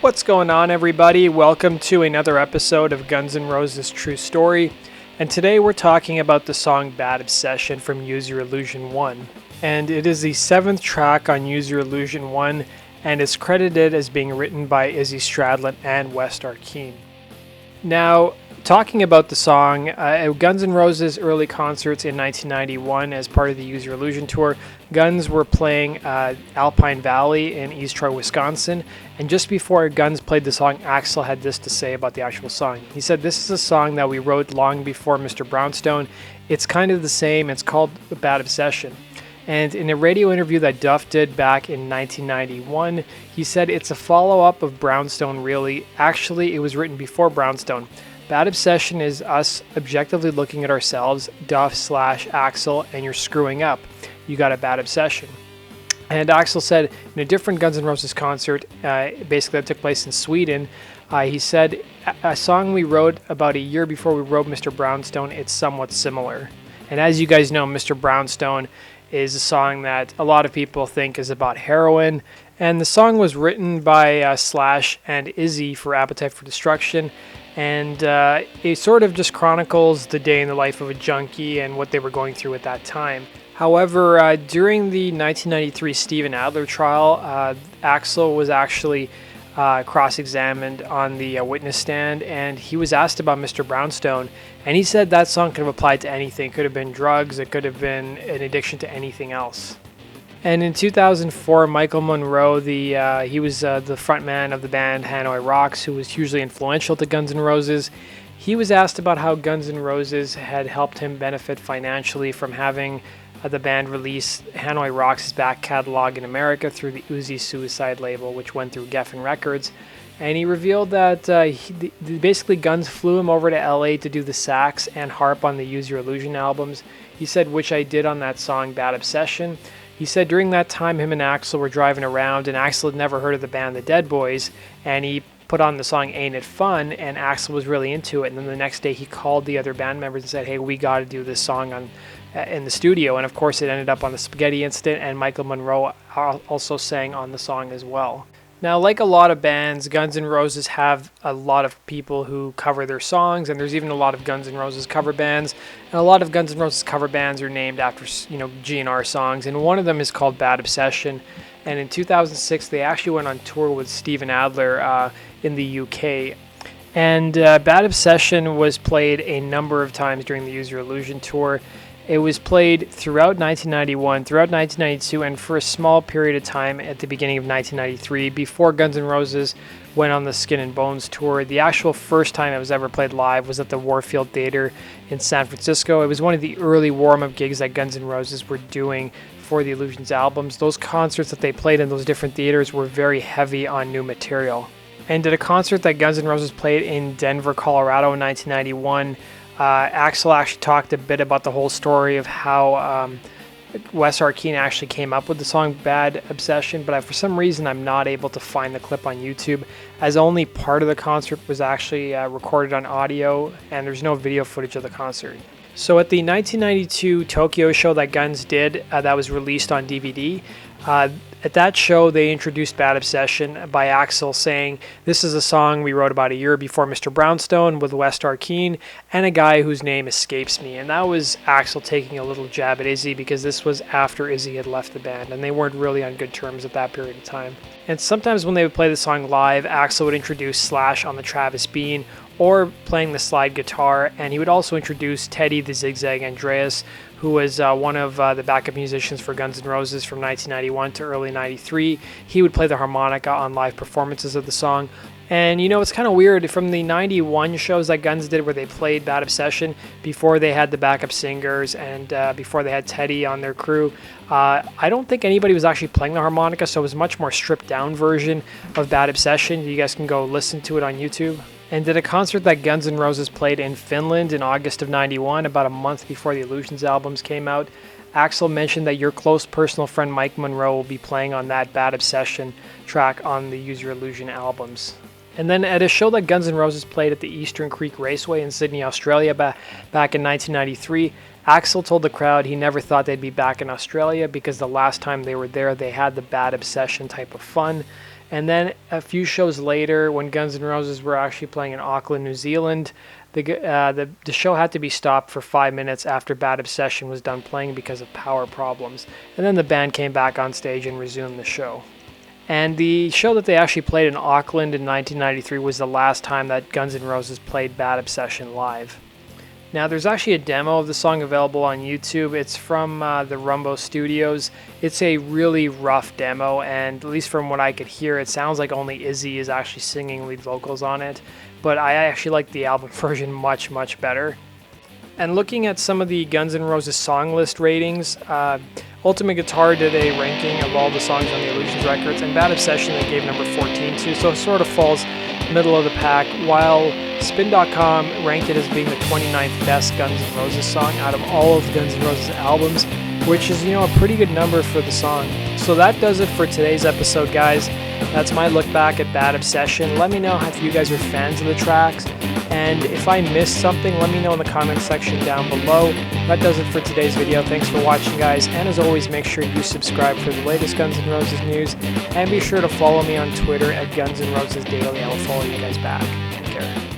What's going on, everybody? Welcome to another episode of Guns N' Roses True Story. And today we're talking about the song Bad Obsession from Use Your Illusion 1. And it is the 7th track on Use Your Illusion 1 and is credited as being written by Izzy Stradlin and Wes Arkeen. Now, talking about the song, at Guns N' Roses' early concerts in 1991 as part of the Use Your Illusion tour, Guns were playing Alpine Valley in East Troy, Wisconsin, and just before Guns played the song, Axl had this to say about the actual song. He said, "This is a song that we wrote long before Mr. Brownstone. It's kind of the same. It's called Bad Obsession." And in a radio interview that Duff did back in 1991, he said, "It's a follow-up of Brownstone, really. Actually, it was written before Brownstone. Bad Obsession is us objectively looking at ourselves, Duff/Axl, and you're screwing up. You got a bad obsession." And Axl said in a different Guns N' Roses concert, basically that took place in Sweden, he said, "A song we wrote about a year before we wrote Mr. Brownstone, it's somewhat similar." And as you guys know, Mr. Brownstone is a song that a lot of people think is about heroin. And the song was written by Slash and Izzy for Appetite for Destruction. And it sort of just chronicles the day in the life of a junkie and what they were going through at that time. However, during the 1993 Steven Adler trial, Axl was actually cross-examined on the witness stand, and he was asked about Mr. Brownstone, and he said that song could have applied to anything. It could have been drugs, it could have been an addiction to anything else. And in 2004, Michael Monroe, he was the frontman of the band Hanoi Rocks, who was hugely influential to Guns N' Roses. He was asked about how Guns N' Roses had helped him benefit financially from having the band release Hanoi Rocks' back catalog in America through the Uzi Suicide label, which went through Geffen Records. And he revealed that basically Guns flew him over to LA to do the sax and harp on the Use Your Illusion albums. He said, which I did on that song Bad Obsession. He said during that time him and Axl were driving around, and Axl had never heard of the band The Dead Boys, and he put on the song Ain't It Fun, and Axl was really into it. And then the next day he called the other band members and said, "Hey, we got to do this song in the studio." And of course it ended up on the Spaghetti Incident, and Michael Monroe also sang on the song as well. Now, like a lot of bands, Guns N' Roses have a lot of people who cover their songs, and there's even a lot of Guns N' Roses cover bands. And a lot of Guns N' Roses cover bands are named after, GNR songs, and one of them is called Bad Obsession. And in 2006, they actually went on tour with Steven Adler in the UK. And Bad Obsession was played a number of times during the Use Your Illusion tour. It was played throughout 1991, throughout 1992, and for a small period of time at the beginning of 1993 before Guns N' Roses went on the Skin and Bones tour. The actual first time it was ever played live was at the Warfield Theater in San Francisco. It was one of the early warm-up gigs that Guns N' Roses were doing for the Illusions albums. Those concerts that they played in those different theaters were very heavy on new material. And at a concert that Guns N' Roses played in Denver, Colorado in 1991, Axl actually talked a bit about the whole story of how Wes Arkeen actually came up with the song Bad Obsession, but for some reason I'm not able to find the clip on YouTube, as only part of the concert was actually recorded on audio, and there's no video footage of the concert. So at the 1992 Tokyo show that Guns did, that was released on DVD, at that show, they introduced Bad Obsession by Axl saying, "This is a song we wrote about a year before Mr. Brownstone with Wes Arkeen and a guy whose name escapes me." And that was Axl taking a little jab at Izzy, because this was after Izzy had left the band, and they weren't really on good terms at that period of time. And sometimes when they would play the song live, Axl would introduce Slash on the Travis Bean or playing the slide guitar, and he would also introduce Teddy the Zigzag Andreas, who was one of the backup musicians for Guns N' Roses from 1991 to early 93. He would play the harmonica on live performances of the song. And it's kind of weird, from the 91 shows that Guns did where they played Bad Obsession, before they had the backup singers and before they had Teddy on their crew, I don't think anybody was actually playing the harmonica, so it was a much more stripped down version of Bad Obsession. You guys can go listen to it on YouTube. And at a concert that Guns N' Roses played in Finland in August of 91, about a month before the Illusions albums came out, Axl mentioned that your close personal friend Mike Monroe will be playing on that Bad Obsession track on the Use Your Illusion albums. And then at a show that Guns N' Roses played at the Eastern Creek Raceway in Sydney, Australia back in 1993, Axl told the crowd he never thought they'd be back in Australia because the last time they were there they had the Bad Obsession type of fun. And then a few shows later, when Guns N' Roses were actually playing in Auckland, New Zealand, the show had to be stopped for 5 minutes after Bad Obsession was done playing because of power problems. And then the band came back on stage and resumed the show. And the show that they actually played in Auckland in 1993 was the last time that Guns N' Roses played Bad Obsession live. Now, there's actually a demo of the song available on YouTube. It's from the Rumbo Studios. It's a really rough demo, and at least from what I could hear, it sounds like only Izzy is actually singing lead vocals on it. But I actually like the album version much, much better. And looking at some of the Guns N' Roses song list ratings, Ultimate Guitar did a ranking of all the songs on the Illusions records, and Bad Obsession they gave number 14 to, so it sort of falls middle of the pack, while Spin.com ranked it as being the 29th best Guns N' Roses song out of all of Guns N' Roses albums, which is, a pretty good number for the song. So that does it for today's episode, guys. That's my look back at Bad Obsession. Let me know if you guys are fans of the tracks, and if I missed something, let me know in the comment section down below. That does it for today's video. Thanks for watching, guys, and as always, make sure you subscribe for the latest Guns N' Roses news, and be sure to follow me on Twitter at Guns N' Roses Daily. I will follow you guys back. Take care.